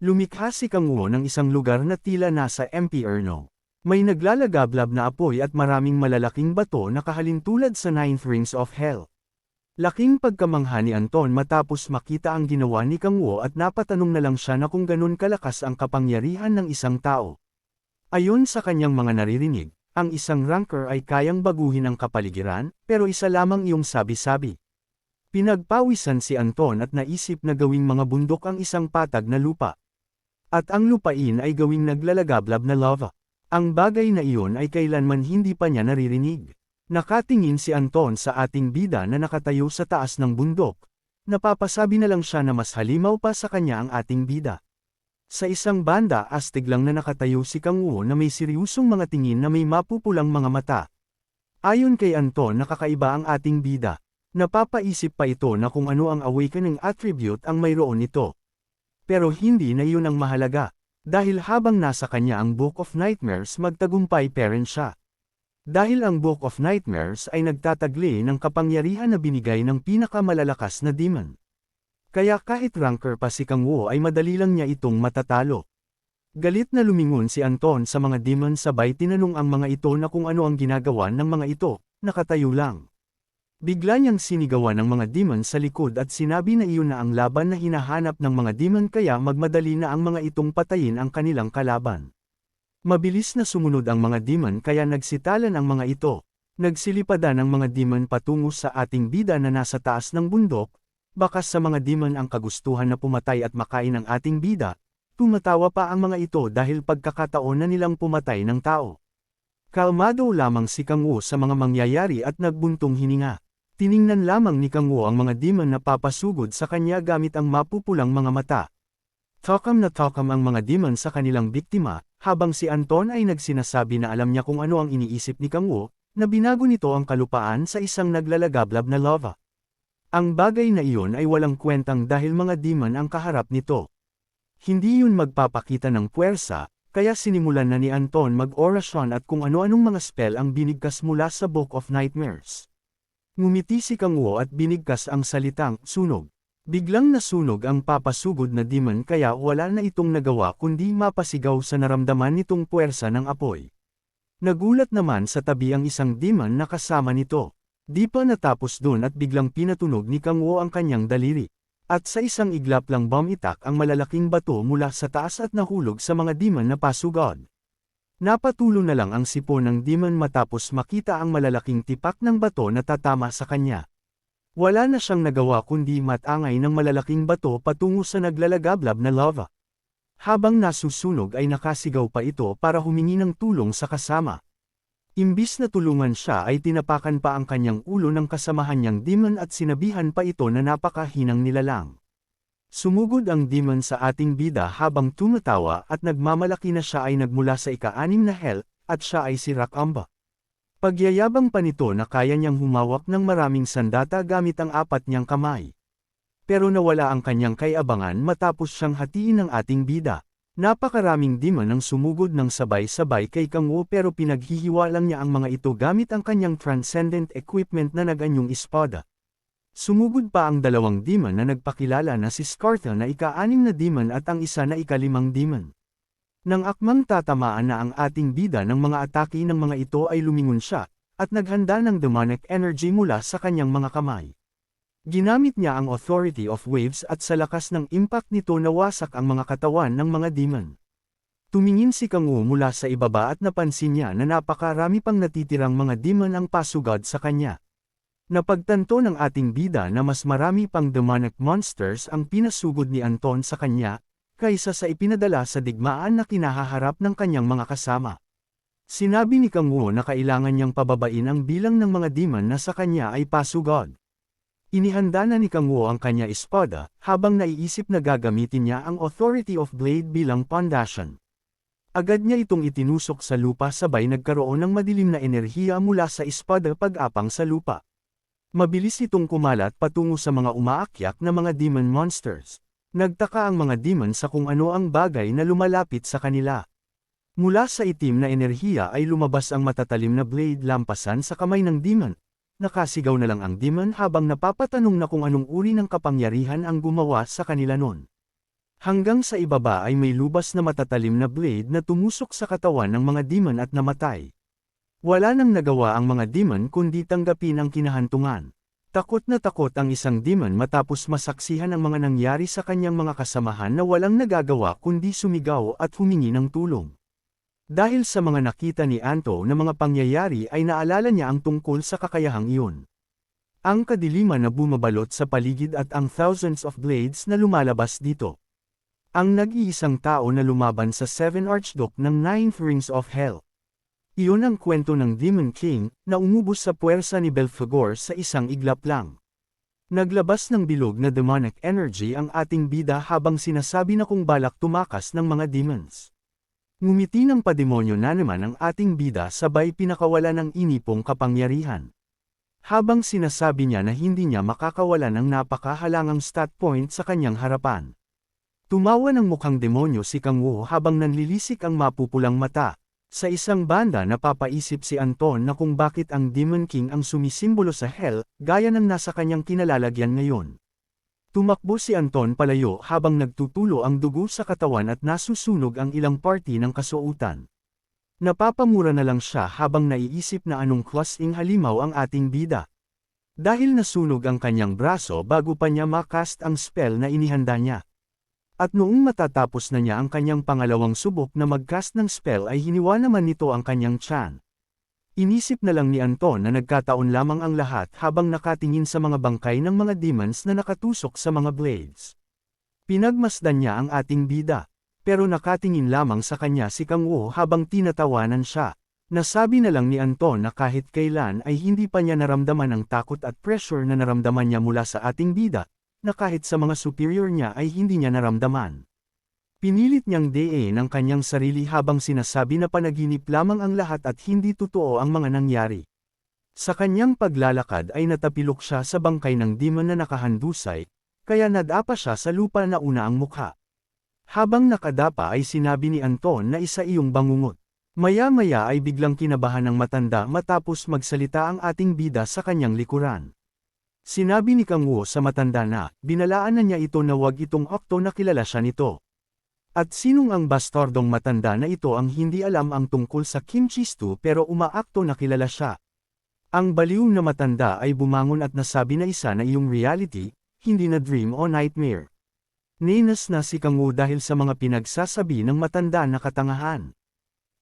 Lumikha si Kang Wu ng isang lugar na tila nasa impyerno. May naglalagablab na apoy at maraming malalaking bato na kahalintulad sa Ninth Rings of Hell. Laking pagkamangha ni Anton matapos makita ang ginawa ni Kang Wu at napatanong na lang siya na kung ganun kalakas ang kapangyarihan ng isang tao. Ayon sa kanyang mga naririnig, ang isang ranker ay kayang baguhin ang kapaligiran, pero isa lamang iyong sabi-sabi. Pinagpawisan si Anton at naisip na gawing mga bundok ang isang patag na lupa. At ang lupain ay gawing naglalagablab na lava. Ang bagay na iyon ay kailanman hindi pa niya naririnig. Nakatingin si Anton sa ating bida na nakatayo sa taas ng bundok. Napapasabi na lang siya na mas halimaw pa sa kanya ang ating bida. Sa isang banda astig lang na nakatayo si Kang Wu na may seryosong mga tingin na may mapupulang mga mata. Ayon kay Anton nakakaiba ang ating bida. Napapaisip pa ito na kung ano ang awakening attribute ang mayroon nito. Pero hindi na iyon ang mahalaga. Dahil habang nasa kanya ang Book of Nightmares magtagumpay pa rin siya. Dahil ang Book of Nightmares ay nagtatagli ng kapangyarihan na binigay ng pinakamalalakas na demon. Kaya kahit ranker pa si Kang Wu ay madali lang niya itong matatalo. Galit na lumingon si Anton sa mga demon sabay tinanong ang mga ito na kung ano ang ginagawa ng mga ito, nakatayo lang. Bigla niyang sinigawan ng mga demon sa likod at sinabi na iyon na ang laban na hinahanap ng mga demon kaya magmadali na ang mga itong patayin ang kanilang kalaban. Mabilis na sumunod ang mga demon kaya nagsitalan ang mga ito. Nagsilipadan ang mga demon patungo sa ating bida na nasa taas ng bundok, bakas sa mga demon ang kagustuhan na pumatay at makain ang ating bida, tumatawa pa ang mga ito dahil pagkakataon na nilang pumatay ng tao. Kalmado lamang si Kang Wu sa mga mangyayari at nagbuntong hininga. Tiningnan lamang ni Kang Wu ang mga demon na papasugod sa kanya gamit ang mapupulang mga mata. Takam na takam ang mga demon sa kanilang biktima, habang si Anton ay nagsinasabi na alam niya kung ano ang iniisip ni Kang Wu, na binago nito ang kalupaan sa isang naglalagablab na lava. Ang bagay na iyon ay walang kwentang dahil mga demon ang kaharap nito. Hindi yun magpapakita ng puwersa, kaya sinimulan na ni Anton mag-orasyon at kung ano-anong mga spell ang binigkas mula sa Book of Nightmares. Ngumiti si Kang Wu at binigkas ang salitang, sunog. Biglang nasunog ang papasugod na demon kaya wala na itong nagawa kundi mapasigaw sa naramdaman nitong puwersa ng apoy. Nagulat naman sa tabi ang isang demon na kasama nito. Di pa natapos dun at biglang pinatunog ni Kang Wu ang kanyang daliri. At sa isang iglap lang bumitak ang malalaking bato mula sa taas at nahulog sa mga demon na pasugod. Napatulo na lang ang sipon ng demon matapos makita ang malalaking tipak ng bato na tatama sa kanya. Wala na siyang nagawa kundi matangay ng malalaking bato patungo sa naglalagablab na lava. Habang nasusunog ay nakasigaw pa ito para humingi ng tulong sa kasama. Imbis na tulungan siya ay tinapakan pa ang kanyang ulo ng kasamahan niyang demon at sinabihan pa ito na napakahinang nilalang. Sumugod ang demon sa ating bida habang tumatawa at nagmamalaki na siya ay nagmula sa ika-6 na hell, at siya ay si Rakamba. Pagyayabang pa nito na kaya niyang humawak ng maraming sandata gamit ang 4 niyang kamay. Pero nawala ang kanyang kayabangan matapos siyang hatiin ng ating bida. Napakaraming demon ang sumugod ng sabay-sabay kay Kang Wu pero pinaghihiwalang niya ang mga ito gamit ang kanyang transcendent equipment na nag-anyong espada. Sumugod pa ang 2 demon na nagpakilala na si Scartha na ika-6 na demon at ang isa na ika-5 demon. Nang akmang tatamaan na ang ating bida ng mga atake ng mga ito ay lumingon siya, at naghanda ng demonic energy mula sa kanyang mga kamay. Ginamit niya ang Authority of Waves at sa lakas ng impact nito nawasak ang mga katawan ng mga demon. Tumingin si Kang Wu mula sa ibaba at napansin niya na napakarami pang natitirang mga demon ang pasugod sa kanya. Napagtanto ng ating bida na mas marami pang demonic monsters ang pinasugod ni Anton sa kanya, kaysa sa ipinadala sa digmaan na kinahaharap ng kanyang mga kasama. Sinabi ni Kang Wu na kailangan niyang pababain ang bilang ng mga demon na sa kanya ay pasugod. Inihanda na ni Kang Wu ang kanya espada, habang naiisip na gagamitin niya ang Authority of Blade bilang pundasyon. Agad niya itong itinusok sa lupa sabay nagkaroon ng madilim na enerhiya mula sa espada pag-apang sa lupa. Mabilis itong kumalat patungo sa mga umaakyat na mga demon monsters. Nagtaka ang mga demon sa kung ano ang bagay na lumalapit sa kanila. Mula sa itim na enerhiya ay lumabas ang matatalim na blade lampasan sa kamay ng demon. Nakasigaw na lang ang demon habang napapatanong na kung anong uri ng kapangyarihan ang gumawa sa kanila nun. Hanggang sa ibaba ay may lubas na matatalim na blade na tumusok sa katawan ng mga demon at namatay. Wala nang nagawa ang mga demon kundi tanggapin ang kinahantungan. Takot na takot ang isang demon matapos masaksihan ang mga nangyari sa kanyang mga kasamahan na walang nagagawa kundi sumigaw at humingi ng tulong. Dahil sa mga nakita ni Anto na mga pangyayari ay naalala niya ang tungkol sa kakayahang iyon. Ang kadiliman na bumabalot sa paligid at ang thousands of blades na lumalabas dito. Ang nag-iisang tao na lumaban sa Seven Archduke ng Ninth Rings of Hell. Iyon ang kwento ng Demon King, na umubos sa puwersa ni Belphegor sa isang iglap lang. Naglabas ng bilog na demonic energy ang ating bida habang sinasabi na kung balak tumakas ng mga demons. Ngumiti ng pademonyo na naman ang ating bida sabay pinakawala ng inipong kapangyarihan. Habang sinasabi niya na hindi niya makakawala ng napakahalangang stat point sa kanyang harapan. Tumawa ng mukhang demonyo si Kang Wu habang nanlilisik ang mapupulang mata. Sa isang banda napapaisip si Anton na kung bakit ang Demon King ang sumisimbolo sa Hell, gaya ng nasa kanyang kinalalagyan ngayon. Tumakbo si Anton palayo habang nagtutulo ang dugo sa katawan at nasusunog ang ilang party ng kasuotan. Napapamura na lang siya habang naiisip na anong klaseng halimaw ang ating bida. Dahil nasunog ang kanyang braso bago pa niya makast ang spell na inihanda niya. At noong matatapos na niya ang kanyang pangalawang subok na mag-cast ng spell ay hiniwa naman nito ang kanyang tiyan. Inisip na lang ni Anton na nagkataon lamang ang lahat habang nakatingin sa mga bangkay ng mga demons na nakatusok sa mga blades. Pinagmasdan niya ang ating bida, pero nakatingin lamang sa kanya si Kang Wu habang tinatawanan siya. Nasabi na lang ni Anton na kahit kailan ay hindi pa niya naramdaman ang takot at pressure na naramdaman niya mula sa ating bida, na kahit sa mga superior niya ay hindi niya naramdaman. Pinilit niyang dein ang kanyang sarili habang sinasabi na panaginip lamang ang lahat at hindi totoo ang mga nangyari. Sa kanyang paglalakad ay natapilok siya sa bangkay ng demon na nakahandusay, kaya nadapa siya sa lupa na una ang mukha. Habang nakadapa ay sinabi ni Anton na isa iyong bangungot. Maya-maya ay biglang kinabahan ng matanda matapos magsalita ang ating bida sa kanyang likuran. Sinabi ni Kang Wu sa matanda na, binalaan na niya ito na wag itong okto na kilala siya nito. At sinong ang bastardong matanda na ito ang hindi alam ang tungkol sa kimchi stew pero umaakto na kilala siya. Ang baliw na matanda ay bumangon at nasabi na isa na iyong reality, hindi na dream o nightmare. Ninas na si Kang Wu dahil sa mga pinagsasabi ng matanda na katangahan.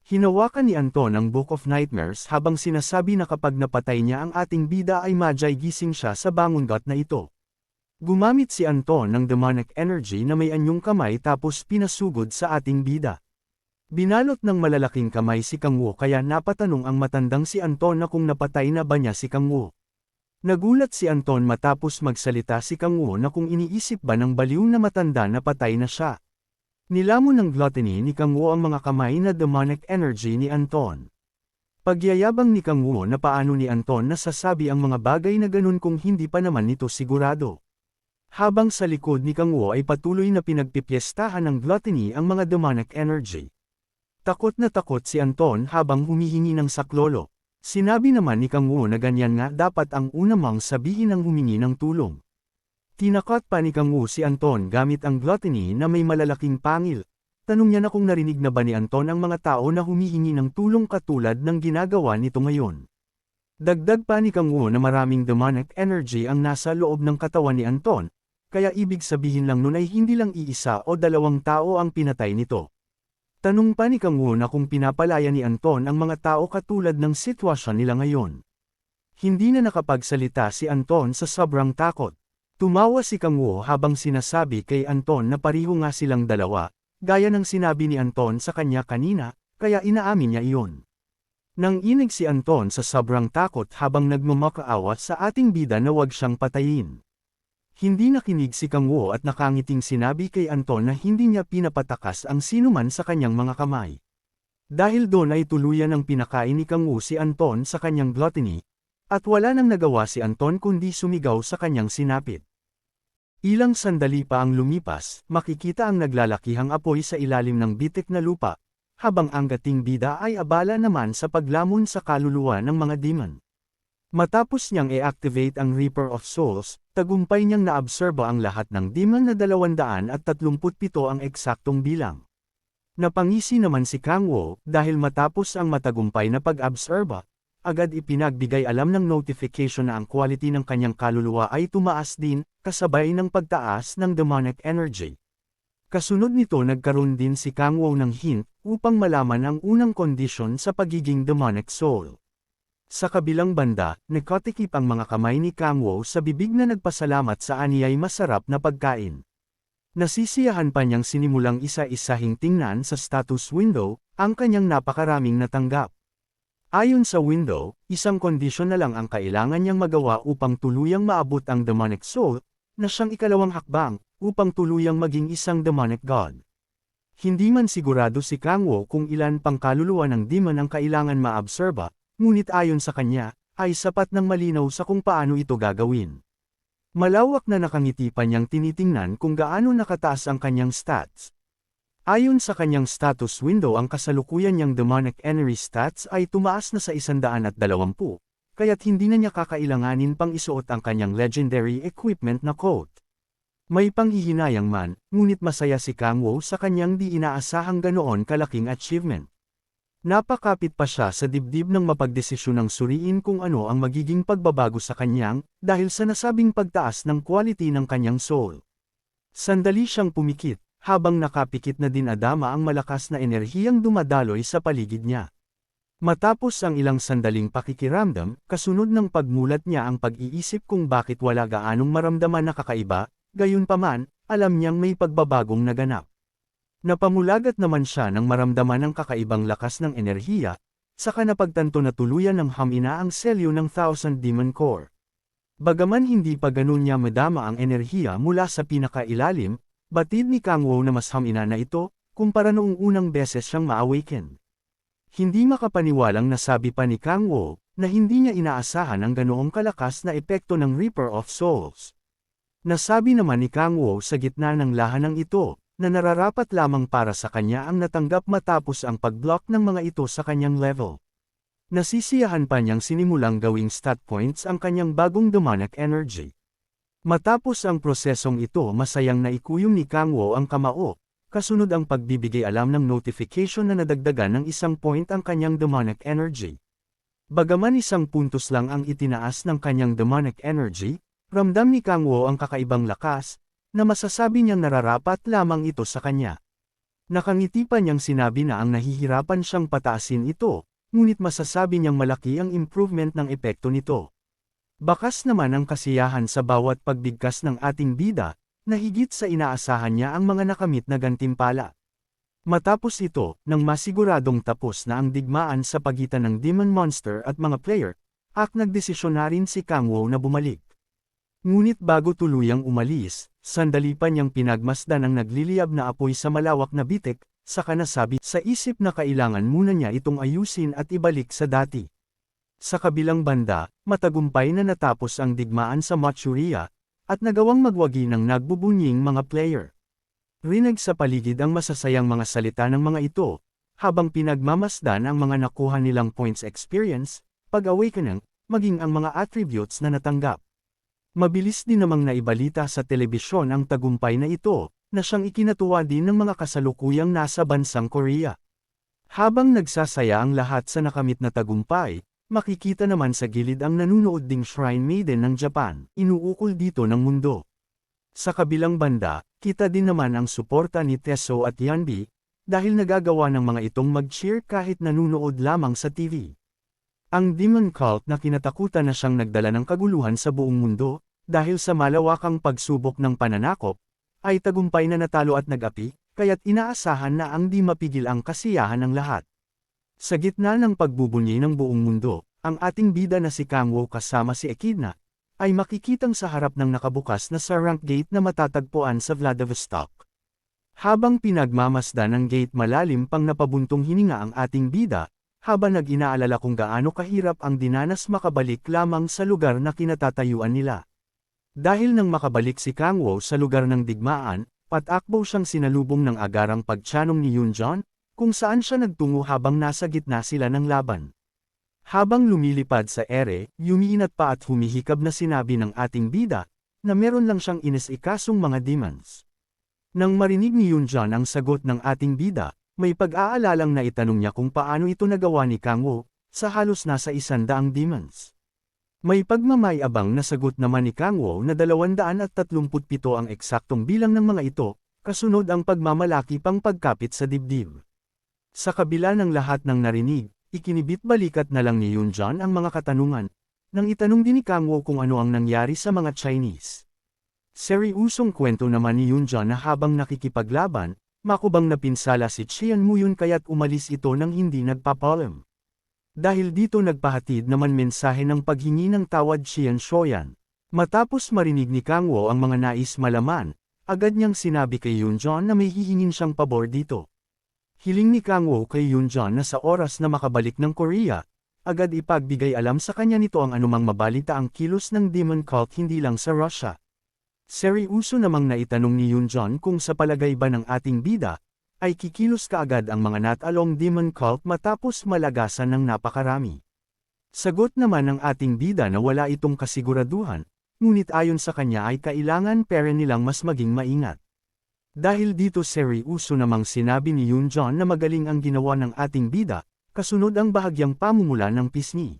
Hinawakan ni Anton ang Book of Nightmares habang sinasabi na kapag napatay niya ang ating bida ay majay gising siya sa bangungot na ito. Gumamit si Anton ng demonic energy na may anyong kamay tapos pinasugod sa ating bida. Binalot ng malalaking kamay si Kang Wu kaya napatanong ang matandang si Anton na kung napatay na ba niya si Kang Wu. Nagulat si Anton matapos magsalita si Kang Wu na kung iniisip ba ng baliw na matanda na patay na siya. Nilamon ng gluttony ni Kang Wu ang mga kamay na demonic energy ni Anton. Pagyayabang ni Kang Wu na paano ni Anton nasasabi ang mga bagay na ganun kung hindi pa naman nito sigurado. Habang sa likod ni Kang Wu ay patuloy na pinagpipiestahan ng gluttony ang mga demonic energy. Takot na takot si Anton habang humihingi ng saklolo. Sinabi naman ni Kang Wu na ganyan nga dapat ang una mang sabihin ng humingi ng tulong. Tinakot pa ni Kang Wu si Anton gamit ang gluttony na may malalaking pangil. Tanong niya na kung narinig na ba ni Anton ang mga tao na humihingi ng tulong katulad ng ginagawa nito ngayon. Dagdag pa ni Kang Wu na maraming demonic energy ang nasa loob ng katawan ni Anton, kaya ibig sabihin lang nun ay hindi lang iisa o dalawang tao ang pinatay nito. Tanong pa ni Kang Wu na kung pinapalaya ni Anton ang mga tao katulad ng sitwasyon nila ngayon. Hindi na nakapagsalita si Anton sa sobrang takot. Tumawa si Kang Wu habang sinasabi kay Anton na pariho nga silang dalawa, gaya ng sinabi ni Anton sa kanya kanina, kaya inaamin niya iyon. Nang inig si Anton sa sobrang takot habang nagmamakaawa sa ating bida na wag siyang patayin. Hindi nakinig si Kang Wu at nakangiting sinabi kay Anton na hindi niya pinapatakas ang sinuman sa kanyang mga kamay. Dahil doon ay tuluyan ang pinakain ni Kang Wu si Anton sa kanyang gluttony, at wala nang nagawa si Anton kundi sumigaw sa kanyang sinapit. Ilang sandali pa ang lumipas, makikita ang naglalakihang apoy sa ilalim ng bitik na lupa, habang ang gating bida ay abala naman sa paglamon sa kaluluwa ng mga demon. Matapos niyang i-activate ang Reaper of Souls, tagumpay niyang naabsorba ang lahat ng demon na 237 ang eksaktong bilang. Napangisi naman si Kang Wo dahil matapos ang matagumpay na pag-absorba, agad ipinagbigay alam ng notification na ang quality ng kanyang kaluluwa ay tumaas din, kasabay ng pagtaas ng demonic energy. Kasunod nito nagkaroon din si Kang Wo ng hint upang malaman ang unang kondisyon sa pagiging demonic soul. Sa kabilang banda, nakatikip ang mga kamay ni Kang Wo sa bibig na nagpasalamat sa aniyay masarap na pagkain. Nasisiyahan pa niyang sinimulang isa-isahing tingnan sa status window, ang kanyang napakaraming natanggap. Ayon sa window, isang kondisyon na lang ang kailangan niyang magawa upang tuluyang maabot ang demonic soul, na siyang ikalawang hakbang, upang tuluyang maging isang demonic god. Hindi man sigurado si Kang Wo kung ilan pang kaluluwa ng demon ang kailangan maabsorba, ngunit ayon sa kanya, ay sapat ng malinaw sa kung paano ito gagawin. Malawak na nakangiti pa niyang tinitingnan kung gaano nakataas ang kanyang stats. Ayon sa kanyang status window ang kasalukuyan niyang demonic energy stats ay tumaas na sa 120, kaya't hindi na niya kakailanganin pang isuot ang kanyang legendary equipment na coat. May panghihinayang man, ngunit masaya si Kang Wo sa kanyang di inaasahang ganoon kalaking achievement. Napakapit pa siya sa dibdib ng mapagdesisyonang suriin kung ano ang magiging pagbabago sa kanyang, dahil sa nasabing pagtaas ng quality ng kanyang soul. Sandali siyang pumikit, habang nakapikit na dinadama ang malakas na enerhiyang dumadaloy sa paligid niya. Matapos ang ilang sandaling pakikiramdam, kasunod ng pagmulat niya ang pag-iisip kung bakit wala gaanong maramdaman na kakaiba, gayunpaman, alam niyang may pagbabagong naganap. Napamulagat naman siya nang maramdaman ang kakaibang lakas ng enerhiya, saka napagtanto na tuluyan ng hamina ang selyo ng Thousand Demon Core. Bagaman hindi pa ganun niya madama ang enerhiya mula sa pinakailalim, batid ni Kang Wo na mas hamina na ito, kumpara noong unang beses siyang ma-awaken. Hindi makapaniwalang nasabi pa ni Kang Wo, na hindi niya inaasahan ang ganoong kalakas na epekto ng Reaper of Souls. Nasabi naman ni Kang Wo sa gitna ng lahanang ito, na nararapat lamang para sa kanya ang natanggap matapos ang pag-block ng mga ito sa kanyang level. Nasisiyahan pa niyang sinimulang gawing stat points ang kanyang bagong demonic energy. Matapos ang prosesong ito masayang naikuyong ni Kang Wo ang kamao, kasunod ang pagbibigay alam ng notification na nadagdagan ng 1 point ang kanyang demonic energy. Bagaman 1 puntos lang ang itinaas ng kanyang demonic energy, ramdam ni Kang Wo ang kakaibang lakas, na masasabi niyang nararapat lamang ito sa kanya. Nakangiti pa niyang sinabi na ang nahihirapan siyang pataasin ito, ngunit masasabi niyang malaki ang improvement ng epekto nito. Bakas naman ang kasiyahan sa bawat pagbigkas ng ating bida, na higit sa inaasahan niya ang mga nakamit na gantimpala. Matapos ito, nang masiguradong tapos na ang digmaan sa pagitan ng Demon Monster at mga player, nagdesisyon na rin si Kang Wo na bumalik. Ngunit bago tuluyang umalis, sandali pa niyang pinagmasdan ang nagliliyab na apoy sa malawak na bitik, saka nasabi sa isip na kailangan muna niya itong ayusin at ibalik sa dati. Sa kabilang banda, matagumpay na natapos ang digmaan sa Manchuria, at nagawang magwagi ng nagbubunying mga player. Rinig sa paligid ang masasayang mga salita ng mga ito, habang pinagmamasdan ang mga nakuha nilang points experience, pag-awakening, maging ang mga attributes na natanggap. Mabilis din namang naibalita sa telebisyon ang tagumpay na ito, na siyang ikinatuwa din ng mga kasalukuyang nasa bansang Korea. Habang nagsasaya ang lahat sa nakamit na tagumpay, makikita naman sa gilid ang nanunood ding Shrine Maiden ng Japan, inuukol dito ng mundo. Sa kabilang banda, kita din naman ang suporta ni Teso at Yanbi, dahil nagagawa ng mga itong mag-cheer kahit nanunood lamang sa TV. Ang Demon Cult na kinatakutan na siyang nagdala ng kaguluhan sa buong mundo, dahil sa malawakang pagsubok ng pananakop, ay tagumpay na natalo at nag-api, kaya't inaasahan na ang di mapigil ang kasiyahan ng lahat. Sa gitna ng pagbubunyi ng buong mundo, ang ating bida na si Kang Wo kasama si Echidna, ay makikitang sa harap ng nakabukas na Sarank Gate na matatagpuan sa Vladivostok. Habang pinagmamasdan ng gate malalim pang napabuntong hininga ang ating bida, habang nag-inaalala kung gaano kahirap ang dinanas makabalik lamang sa lugar na kinatatayuan nila. Dahil nang makabalik si Kang Wo sa lugar ng digmaan, patakbo siyang sinalubong ng agarang pagtyanong ni Yunjon, kung saan siya nagtungo habang nasa gitna sila ng laban. Habang lumilipad sa ere, yumiinat pa at humihikab na sinabi ng ating bida, na meron lang siyang inis-ikasong mga demons. Nang marinig ni Yunjan ang sagot ng ating bida, may pag-aalalang na itanong niya kung paano ito nagawa ni Kang Wo, sa halos nasa 100 demons. May pagmamayabang na sagot naman ni Kang Wo na 237 ang eksaktong bilang ng mga ito, kasunod ang pagmamalaki pang pagkapit sa dibdib. Sa kabila ng lahat ng narinig, ikinibit-balikat na lang ni Yunjan ang mga katanungan, nang itanong din ni Kang Wo kung ano ang nangyari sa mga Chinese. Seryusong kwento naman ni Yunjan na habang nakikipaglaban, makubang napinsala si Qian Muyun kaya't umalis ito nang hindi nagpapalam. Dahil dito nagpahatid naman mensahe ng paghingi ng tawad Qian Shoyan. Matapos marinig ni Kang Wo ang mga nais malaman, agad niyang sinabi kay Yunjan na may hihingin siyang pabor dito. Hiling ni Kang Wo kay Yunjan na sa oras na makabalik ng Korea, agad ipagbigay alam sa kanya nito ang anumang mabalita ang kilos ng demon cult hindi lang sa Russia. Seryoso namang naitanong ni Yunjan kung sa palagay ba ng ating bida, ay kikilos kaagad ang mga natalong demon cult matapos malagasan ng napakarami. Sagot naman ng ating bida na wala itong kasiguraduhan, ngunit ayon sa kanya ay kailangan pera nilang mas maging maingat. Dahil dito seryoso namang sinabi ni Yunjan na magaling ang ginawa ng ating bida, kasunod ang bahagyang pamumula ng pisngi.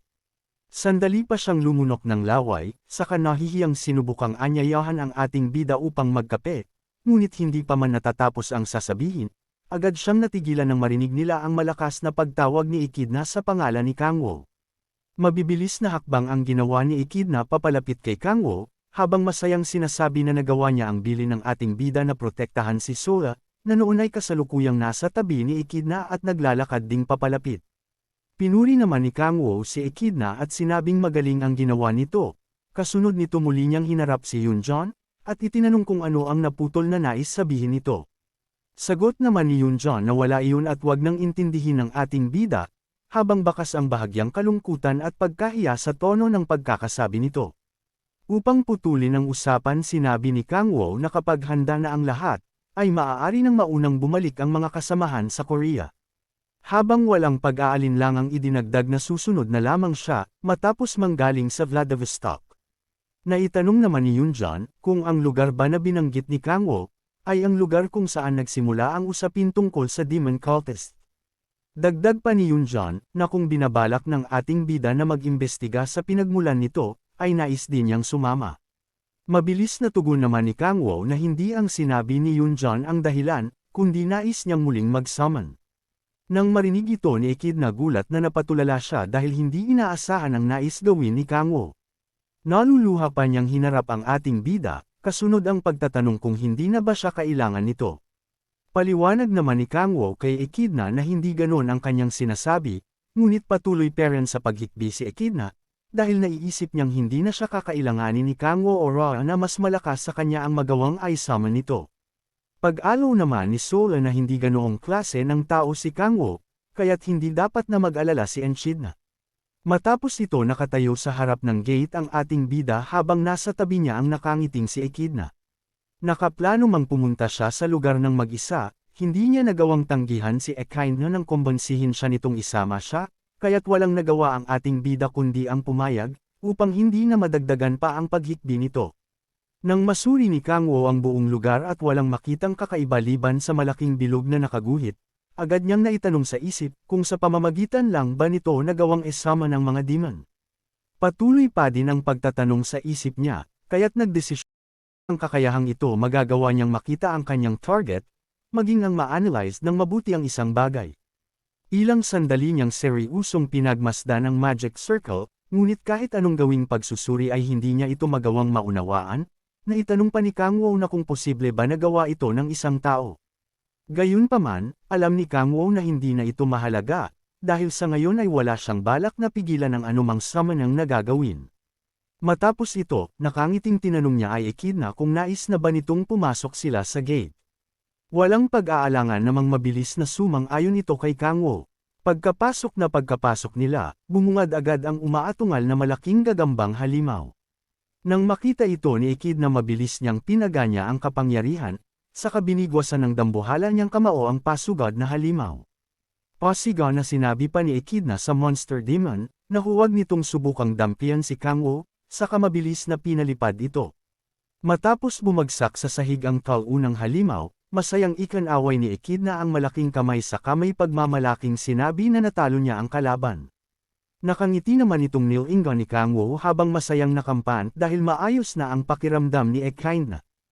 Sandali pa siyang lumunok ng laway, saka nahihiyang sinubukang anyayahan ang ating bida upang magkape, ngunit hindi pa man natatapos ang sasabihin, agad siyang natigilan nang marinig nila ang malakas na pagtawag ni Echidna sa pangalan ni Kang Wo. Mabibilis na hakbang ang ginawa ni Echidna papalapit kay Kang Wo, habang masayang sinasabi na nagawa niya ang bilin ng ating bida na protektahan si Sola, na noon ay kasalukuyang nasa tabi ni Echidna at naglalakad ding papalapit. Pinuri naman ni Kang Wo si Echidna at sinabing magaling ang ginawa nito. Kasunod nito muli niyang hinarap si Yunjan, at itinanong kung ano ang naputol na nais sabihin nito. Sagot naman ni Yunjan na wala iyon at wag nang intindihin ng ating bida, habang bakas ang bahagyang kalungkutan at pagkahiya sa tono ng pagkakasabi nito. Upang putulin ang usapan sinabi ni Kang Wo na kapag handa na ang lahat, ay maaari nang maunang bumalik ang mga kasamahan sa Korea. Habang walang pag-aalinlangang idinagdag na susunod na lamang siya, matapos manggaling sa Vladivostok. Naitanong naman ni Yunjan, kung ang lugar ba na binanggit ni Kang Wo, ay ang lugar kung saan nagsimula ang usapin tungkol sa demon cultist. Dagdag pa ni Yunjan, na kung binabalak ng ating bida na mag-imbestiga sa pinagmulan nito, ay nais din niyang sumama. Mabilis na tugon naman ni Kang Wo na hindi ang sinabi ni Yunjan ang dahilan, kundi nais niyang muling mag-summon. Nang marinig ito ni Echidna gulat na napatulala siya dahil hindi inaasahan ang nais gawin ni Kang Wo. Naluluha pa niyang hinarap ang ating bida, kasunod ang pagtatanong kung hindi na ba siya kailangan nito. Paliwanag naman ni Kang Wo kay Echidna na hindi ganon ang kanyang sinasabi, ngunit patuloy pa rin sa paghikbi si Echidna, dahil naiisip niyang hindi na siya kakailanganin ni Kang Wo o Ra na mas malakas sa kanya ang magawang i-summon nito. Pag-alaw naman ni Sola na hindi ganoong klase ng tao si Kang Wo, kaya't hindi dapat na mag-alala si Echidna. Matapos ito nakatayo sa harap ng gate ang ating bida habang nasa tabi niya ang nakangiting si Echidna. Nakaplano mang pumunta siya sa lugar ng mag-isa, hindi niya nagawang tanggihan si Echidna nang kumbonsihin siya nitong isama siya, kaya't walang nagawa ang ating bida kundi ang pumayag, upang hindi na madagdagan pa ang paghikbi nito. Nang masuri ni Kang Wo ang buong lugar at walang makitang kakaiba liban sa malaking bilog na nakaguhit, agad niyang naitanong sa isip kung sa pamamagitan lang ba nito nagawang isama ng mga demon. Patuloy pa din ang pagtatanong sa isip niya, kaya't nagdesisyon ang kakayahang ito magagawa niyang makita ang kanyang target, maging ang ma-analyze ng mabuti ang isang bagay. Ilang sandali niyang seryusong pinagmasdan ang magic circle, ngunit kahit anong gawing pagsusuri ay hindi niya ito magawang maunawaan, na itanong pa ni Kang Wo na kung posible ba nagawa ito ng isang tao. Gayunpaman, alam ni Kang Wo na hindi na ito mahalaga, dahil sa ngayon ay wala siyang balak na pigilan ang anumang summon ang nagagawin. Matapos ito, nakangiting tinanong niya ay Echidna kung nais na ba nitong pumasok sila sa gate. Walang pag-aalangan namang mabilis na sumang-ayon ito kay Kang Wo. Pagkapasok nila, bumungad agad ang umaatungal na malaking gagambang halimaw. Nang makita ito ni Echidna mabilis niyang pinaganya ang kapangyarihan, saka binigwasan ng dambuhala niyang kamao ang pasugad na halimaw. Pasigaw na sinabi pa ni Echidna sa monster demon, Nahuwag nitong subukang dampian si Kang Wo, saka mabilis na pinalipad ito. Matapos bumagsak sa sahig ang kalunang halimaw, masayang ikan-away ni Echidna ang malaking kamay sa kamay pagmamalaking sinabi na natalo niya ang kalaban. Nakangiti naman itong nilinggan ni Kang Wo habang masayang nakampan dahil maayos na ang pakiramdam ni Echidna.